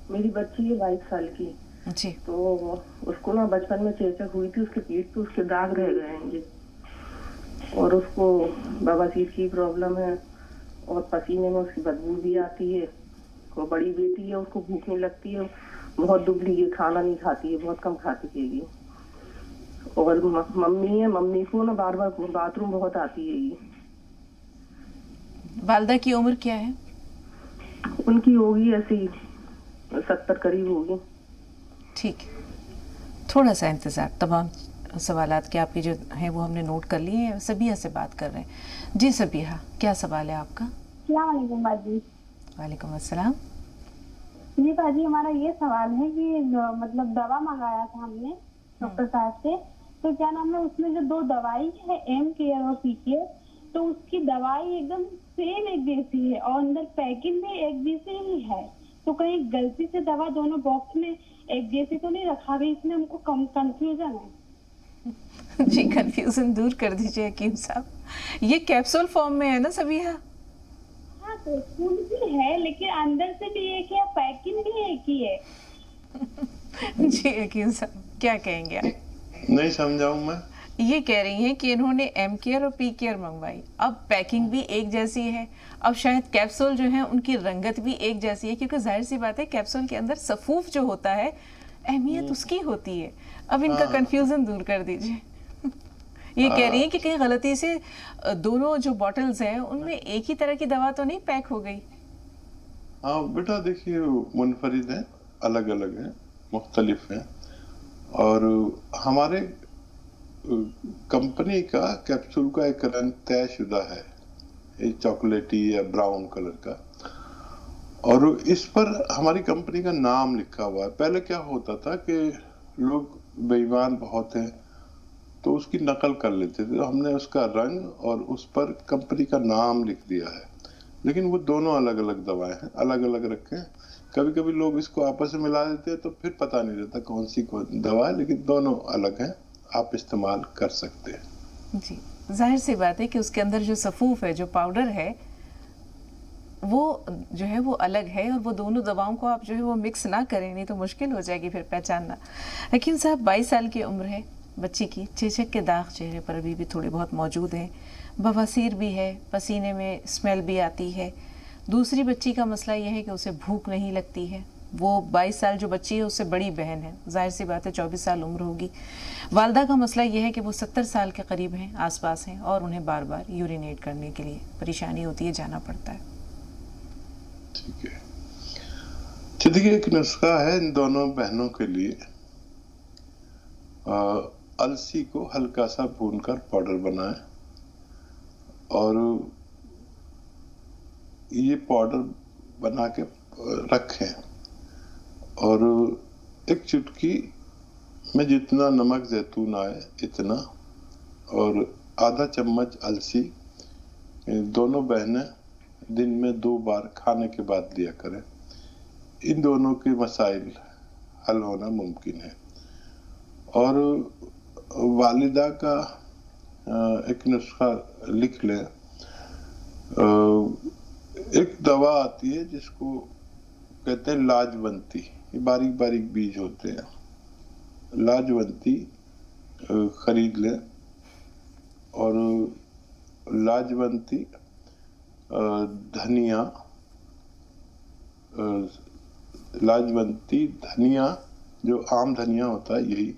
میری بچی ہے 22 سال کی. جی. تو اس کو نا بچپن میں چیچک ہوئی تھی، اس کے پیٹ پہ اس کے داغ رہ گئے ہیں جی، اور اس کو بواسیر کی پرابلم ہے اور پسینے میں اس کی بدبو بھی آتی ہے. وہ بڑی بیٹی ہے، اس کو بھوک نہیں لگتی ہے، بہت دبلی ہے، کھانا نہیں کھاتی ہے، بہت کم کھاتی ہے گی. اور ممی ہے، ممی کو نا بار بار باتھ روم بہت آتی ہے گی. والدہ کی عمر کیا ہے؟ ان کی ہوگی ایسی 70 قریب ہوگی. ٹھیک ہے، تھوڑا سا انتظار. تمام سوالات کے آپ کے جو ہیں وہ ہم نے نوٹ کر لیے ہیں. سبیہ سے بات کر رہے ہیں. جی سبیہ، کیا سوال ہے آپ کا؟ السلام علیکم باجی. وعلیکم السلام. جی باجی، ہمارا یہ سوال ہے کہ مطلب دوا منگایا تھا ہم نے ڈاکٹر صاحب سے، تو کیا نام ہے اس میں جو 2 دوائی ہے ایم کیئر اور پی کیئر، تو اس کی دوائی ایک دم سیم ایک جیسی ہے اور اندر پیکنگ بھی ایک جیسی ہی ہے، تو کہیں غلطی سے دوا دونوں باکس میں ایک جیسی تو نہیں رکھا گئی؟ اس میں ہم کو کنفیوژن ہے. جی کنفیوژن دور کر دیجیے حکیم صاحب. یہ کیپسول فارم میں ہے نا سبیہ؟ ہاں تو فل بھی ہے لیکن اندر سے بھی ایک ہے، پیکنگ بھی ایک ہی ہے. جی حکیم صاحب کیا کہیں گے آپ؟ نہیں سمجھاؤں میں. یہ کہہ رہی ہیں کہ انہوں نے ایم کیئر اور پی کیئر منگوائی، اب پیکنگ بھی ایک جیسی ہے، اب شاید کیپسول جو ہیں ان کی رنگت بھی ایک جیسی ہے، کیونکہ ظاہر سی بات ہے کیپسول کے اندر صفوف جو ہوتا ہے اہمیت اس کی ہوتی ہے. اب ان کا کنفیوژن دور کر دیجیے. یہ کہہ رہی ہیں کہ کہیں غلطی سے دونوں جو باٹلز ہیں ان میں ایک ہی طرح کی دوا تو نہیں پیک ہو گئی؟ ہاں بیٹا دیکھیے، منفرد ہیں، الگ الگ ہیں، مختلف ہیں، اور ہمارے کمپنی کا کیپسول کا ایک رنگ طے شدہ ہے चॉकलेटी या ब्राउन कलर का, और इस पर हमारी कंपनी का नाम लिखा हुआ है। पहले क्या होता था कि लोग बेईमान बहुत हैं तो उसकी नकल कर लेते थे, तो हमने उसका रंग और उस पर कंपनी का नाम लिख दिया है, लेकिन वो दोनों अलग अलग दवाएं हैं, अलग अलग रखे हैं। कभी कभी लोग इसको आपस में मिला देते हैं तो फिर पता नहीं रहता कौन सी दवा है, लेकिन दोनों अलग हैं, आप इस्तेमाल कर सकते हैं। जी, जाहिर सी बात है कि उसके अंदर जो सफूफ है, जो पाउडर है, वो जो है वो अलग है, और वो दोनों दवाओं को आप जो है वो मिक्स ना करें, नहीं तो मुश्किल हो जाएगी फिर पहचानना। हकीम साहब, 22 साल की उम्र है बच्ची की, चेचक के दाग चेहरे पर अभी भी थोड़े बहुत मौजूद हैं, बवासीर भी है, पसीने में स्मेल भी आती है। दूसरी बच्ची का मसला यह है कि उसे भूख नहीं लगती है। वो 22 साल जो बच्ची है उससे बड़ी बहन है, जाहिर सी बात है 24 साल उम्र होगी। वालदा का मसला यह है कि वो 70 साल के करीब हैं, आसपास हैं, और उन्हें बार बार यूरिनेट करने के लिए परेशानी होती है, जाना पड़ता है। ठीक है, तो देखिए एक नुस्खा है इन दोनों बहनों के लिए। अलसी को हल्का सा भूनकर पाउडर बनाएं, और ये पाउडर बना के रखें, और एक चुटकी में जितना नमक जैतून आए इतना, और आधा चम्मच अलसी, दोनों बहनें दिन में 2 बार खाने के बाद लिया करें। इन दोनों के मसाइल हल होना मुमकिन है। और वालिदा का एक नुस्खा लिख लें। एक दवा आती है जिसको कहते हैं लाजवंती, ये बारीक बारीक बीज होते हैं। लाजवंती खरीद लें, और लाजवंती, धनिया, लाजवंती धनिया जो आम धनिया होता है यही,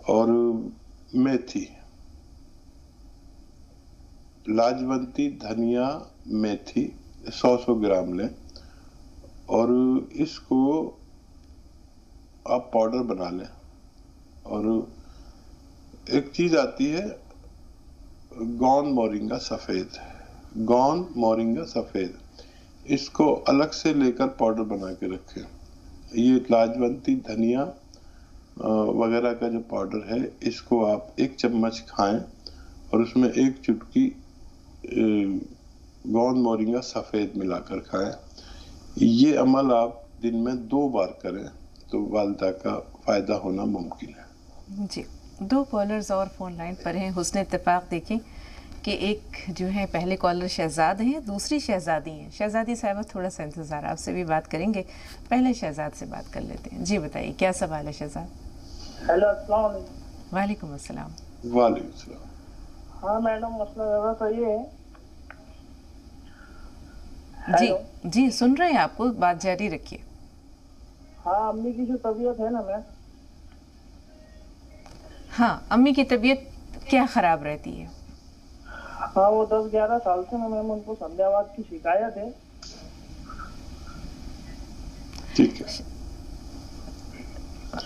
और मेथी, लाजवंती धनिया मेथी 100 ग्राम लें, और इसको आप पाउडर बना लें। और एक चीज आती है गौन मोरिंगा सफेद, गौन मोरिंगा सफेद, इसको अलग से लेकर पाउडर बना के रखें। ये लाजवंती धनिया वगैरह का जो पाउडर है, इसको आप 1 चम्मच खाएं, और उसमें 1 चुटकी गौन मोरिंगा सफेद मिलाकर खाएं। ये अमल आप दिन में 2 बार करें तो वालिदा का फायदा होना मुमकिन है। जी, 2 कॉलर्स और फोन लाइन पर हैं। हुस्न इत्तेफाक देखें कि एक जो है पहले कॉलर शहजाद हैं, दूसरी शहजादी हैं। शहजादी साहबा थोड़ा सा इंतज़ार, आपसे भी बात करेंगे, पहले शहजाद से बात कर लेते हैं। जी बताइए, क्या सवाल है शहजाद? हेलो, अस्सलाम वालेकुम। वालेकुम अस्सलाम। वालेकुम अस्सलाम। हाँ मैडम, मसला ज़्यादा सही है। जी जी, सुन रहे हैं आपको, बात जारी रखिए। हाँ, अम्मी की जो तबीयत है ना मैम। हाँ, अम्मी की तबीयत क्या खराब रहती है? हाँ, वो 10-11 साल से मैम उनको संध्यावात की शिकायत है। ठीक है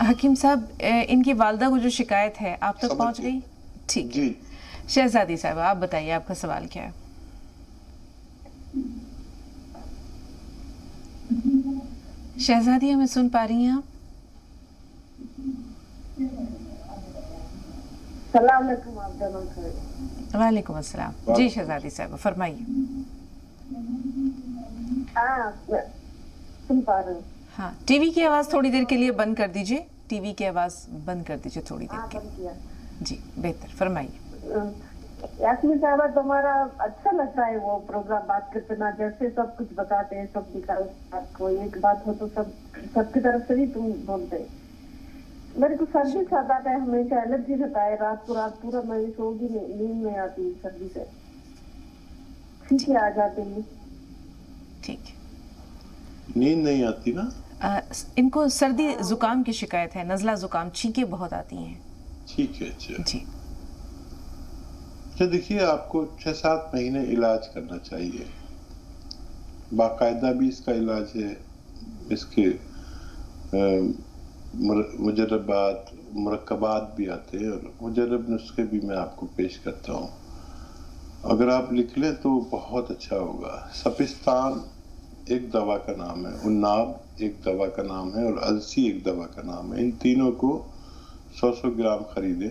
हकीम साहब, इनकी वालदा को जो शिकायत है आप तक पहुंच गई? ठीक है शहजादी साहब, आप बताइए आपका सवाल क्या है? शहजादी, हमें सुन पा रही हैं आप? सलाम अलैकुम। आप दोनों वालेकुम अस्सलाम। जी शहजादी साहब फरमाइए। सुन पा रहे हैं। हाँ, टीवी की आवाज़ थोड़ी देर के लिए बंद कर दीजिए, टीवी की आवाज़ बंद कर दीजिए थोड़ी देर के लिए। जी बेहतर, फरमाइए। यास्मीन साहबा, तुम्हारा अच्छा लगता है वो प्रोग्राम, बात करते ना, जैसे सब कुछ बताते हैं, सब निकाल, कोई एक बात हो तो सबकी तरफ से ही तुम बोलते हैं। मेरे को सर्दी से आता है, हमेशा एलर्जी रहता है, रात पूरा मैं सोगी नहीं, नींद नहीं आती सर्दी से, छींके आ जाते हैं। ठीक, नींद नहीं आती ना? इनको सर्दी जुकाम की शिकायत है, नज़ला जुकाम, छींके बहुत आती हैं। ठीक है, अच्छा जी। अच्छा देखिए, आपको 6-7 महीने इलाज करना चाहिए, बाकायदा भी इसका इलाज है। इसके मुरक्कबात भी आते हैं, और मुजर्रब नुस्खे भी मैं आपको पेश करता हूँ। اگر آپ لکھ لیں تو بہت اچھا ہوگا. سپستان ایک دوا کا نام ہے، عناب ایک دوا کا نام ہے، اور السی ایک دوا کا نام ہے. ان تینوں کو 100 گرام خریدیں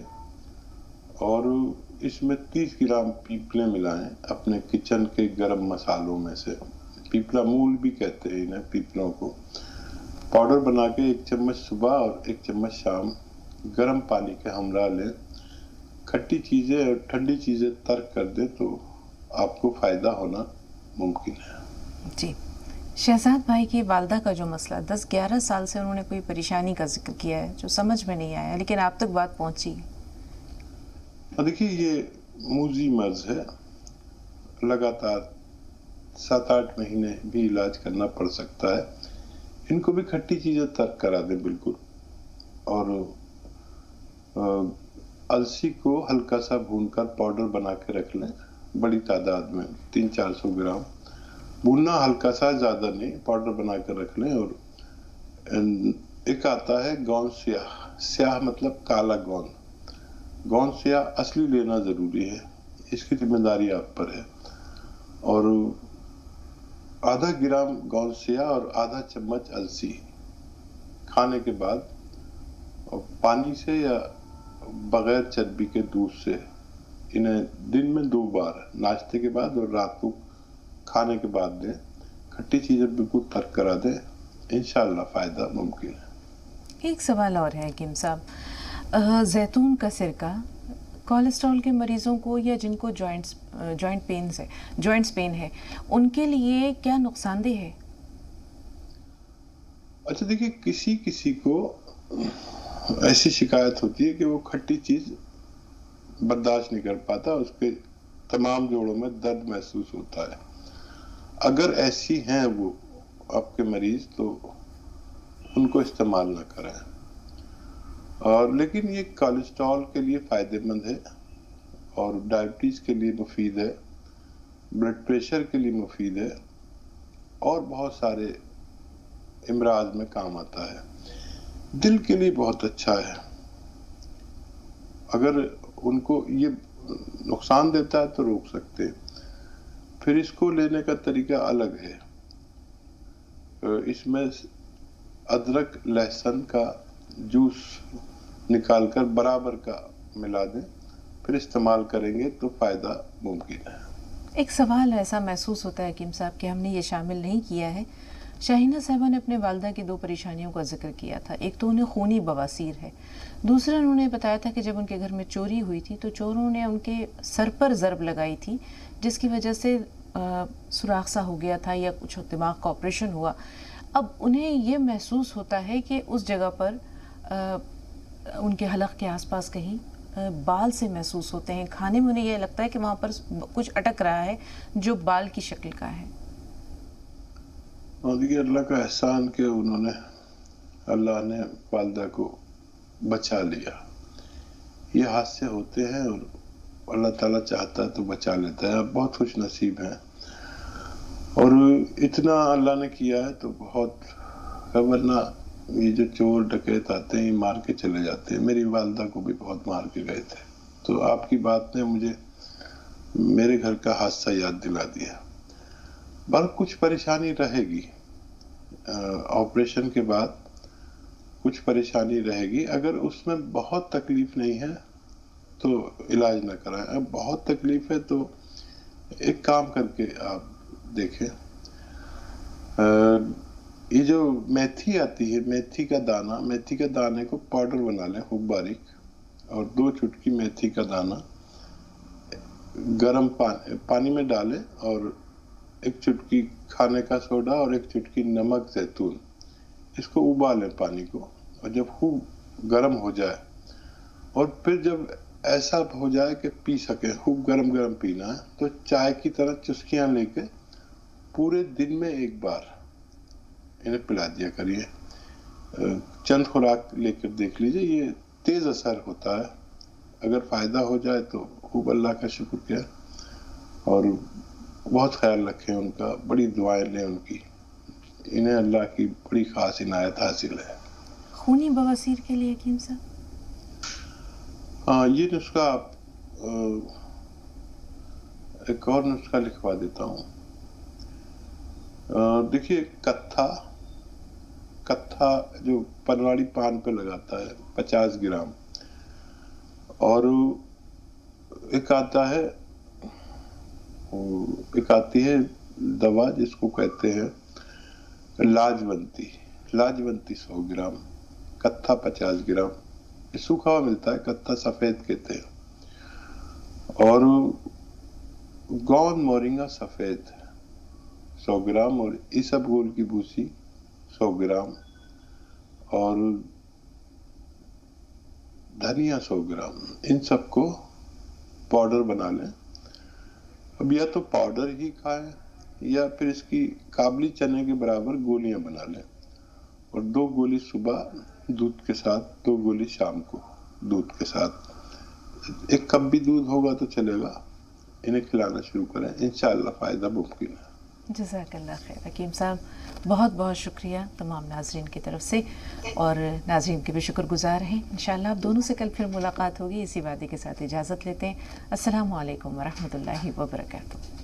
اور اس میں 30 گرام پیپلیں ملائیں اپنے کچن کے گرم مسالوں میں سے. پیپلا مول بھی کہتے ہیں انہیں، پیپلوں کو. پاؤڈر بنا کے 1 چمچ صبح اور 1 چمچ شام گرم پانی کے ہمراہ لیں. کھٹی چیزیں اور ٹھنڈی چیزیں ترک کر دیں تو آپ کو فائدہ ہونا ممکن ہے. جی، شہزاد بھائی کی والدہ کا جو مسئلہ 10-11 سال سے انہوں نے کوئی پریشانی کا ذکر کیا ہے جو سمجھ میں نہیں آیا، لیکن آپ تک بات پہنچی. دیکھیے یہ موذی مرض ہے، لگاتار 7-8 مہینے بھی علاج کرنا پڑ سکتا ہے. ان کو بھی کھٹی چیزیں ترک کرا دیں بالکل، اور السی کو ہلکا سا بھون کر پاؤڈر بنا کے رکھ لیں بڑی تعداد میں، 300-400 گرام. بھوننا ہلکا سا، زیادہ نہیں، پاؤڈر بنا کر رکھ لیں. اور ایک آتا ہے گون سیاہ، سیاہ مطلب کالا گون. گون سیاہ اصلی لینا ضروری ہے، اس کی ذمہ داری آپ پر ہے. اور آدھا گرام گون سیاہ اور آدھا چمچ السی کھانے کے بعد پانی سے یا بغیر چربی کے دودھ سے انہیں دن میں 2 بار، ناشتے کے بعد اور رات کو کھانے کے بعد دیں. کھٹی چیزیں بالکل ترک کرا دیں، انشاءاللہ فائدہ ممکن ہے. ایک سوال اور ہے حکیم صاحب، زیتون کا سرکہ کولیسٹرول کے مریضوں کو یا جن کو جوائنٹس پین ہے ان کے لیے کیا نقصان دہ ہے؟ اچھا دیکھیے، کسی کو ایسی شکایت ہوتی ہے کہ وہ کھٹی چیز برداشت نہیں کر پاتا، اس کے تمام جوڑوں میں درد محسوس ہوتا ہے. اگر ایسی ہیں وہ آپ کے مریض تو ان کو استعمال نہ کریں. اور لیکن یہ کولیسٹرول کے لیے فائدہ مند ہے اور ڈائبٹیز کے لیے مفید ہے، بلڈ پریشر کے لیے مفید ہے، اور بہت سارے امراض میں کام آتا ہے. دل کے لیے بہت اچھا ہے. اگر ان کو یہ نقصان دیتا ہے تو روک سکتے ہیں. پھر اس کو لینے کا طریقہ الگ ہے. اس میں ادرک لہسن کا جوس نکال کر برابر کا ملا دیں، پھر استعمال کریں گے تو فائدہ ممکن ہے. ایک سوال ایسا محسوس ہوتا ہے حکیم صاحب کہ ہم نے یہ شامل نہیں کیا ہے. شاہینہ صاحبہ نے اپنے والدہ کی 2 پریشانیوں کا ذکر کیا تھا. ایک تو انہیں خونی بواسیر ہے، دوسرا انہوں نے بتایا تھا کہ جب ان کے گھر میں چوری ہوئی تھی تو چوروں نے ان کے سر پر ضرب لگائی تھی، جس کی وجہ سے سوراخ سا ہو گیا تھا یا کچھ دماغ کا آپریشن ہوا. اب انہیں یہ محسوس ہوتا ہے کہ اس جگہ پر ان کے حلق کے آس پاس کہیں بال سے محسوس ہوتے ہیں. کھانے میں انہیں یہ لگتا ہے کہ وہاں پر کچھ اٹک رہا ہے جو بال کی شکل کا ہے. اور دیکھیے اللہ کا احسان کہ اللہ نے والدہ کو بچا لیا. یہ حادثے ہوتے ہیں اور اللہ تعالیٰ چاہتا ہے تو بچا لیتا ہے. آپ بہت خوش نصیب ہیں، اور اتنا اللہ نے کیا ہے تو بہت، ورنہ یہ جو چور ڈکیت آتے ہیں یہ مار کے چلے جاتے ہیں. میری والدہ کو بھی بہت مار کے گئے تھے. تو آپ کی بات نے مجھے میرے گھر کا حادثہ یاد دلا دیا. بس کچھ پریشانی رہے گی، آپریشن کے بعد کچھ پریشانی رہے گی. اگر اس میں بہت تکلیف نہیں ہے تو علاج نہ کرائیں. اب بہت تکلیف ہے تو ایک کام کر کے آپ دیکھیں، یہ جو میتھی آتی ہے، میتھی کا دانے کو پاؤڈر بنا لیں خوب باریک، اور 2 چٹکی میتھی کا دانہ گرم پانی میں ڈالیں، اور 1 چٹکی کھانے کا سوڈا اور 1 چٹکی نمک زیتون، اس کو ابالیں پانی کو. اور جب خوب گرم ہو جائے، اور پھر جب ایسا ہو جائے کہ پی سکیں، خوب گرم پینا ہے، تو چائے کی طرح چسکیاں لے کے پورے دن میں 1 بار انہیں پلا دیا کریے. چند خوراک لے کر دیکھ لیجئے، یہ تیز اثر ہوتا ہے. اگر فائدہ ہو جائے تو خوب اللہ کا شکر کیا، اور بہت خیال رکھیں ان کا، بڑی دعائیں لیں ان کی. انہیں اللہ کی بڑی خاص عنایت حاصل ہے. خونی بواسیر کے لیے حکیم صاحب یہ نسخہ آپ एक और नुस्खा लिखवा देता हूँ। देखिए कत्था जो पनवाड़ी पान पे लगाता है 50 ग्राम, और एक आती है दवा जिसको कहते हैं लाजवंती 100 ग्राम, कत्था 50 ग्राम, सूखा हुआ मिलता है, कत्था सफेद कहते हैं, और गौन मोरिंगा सफेद 100 ग्राम, और इसबगोल की भूसी 100 ग्राम, और धनिया 100 ग्राम। इन सबको पाउडर बना लें। अब या तो पाउडर ही खाएं या फिर इसकी काबली चने के बराबर गोलियां बना लें, और 2 गोली सुबह दूध के साथ, 2 गोली शाम को दूध के साथ। 1 कप भी दूध होगा तो चलेगा। इन्हें खिलाना शुरू करें, इंशाअल्लाह फ़ायदा मुमकिन है। जज़ाकल्लाह खैर हकीम साहब, बहुत बहुत शुक्रिया तमाम नाज़रीन की तरफ से, और नाज़रीन के भी शुक्रगुज़ार हैं। इंशाअल्लाह आप दोनों से कल फिर मुलाकात होगी। इसी वादे के साथ इजाज़त लेते हैं। अस्सलामु अलैकुम व रहमतुल्लाहि व बरकातुहू।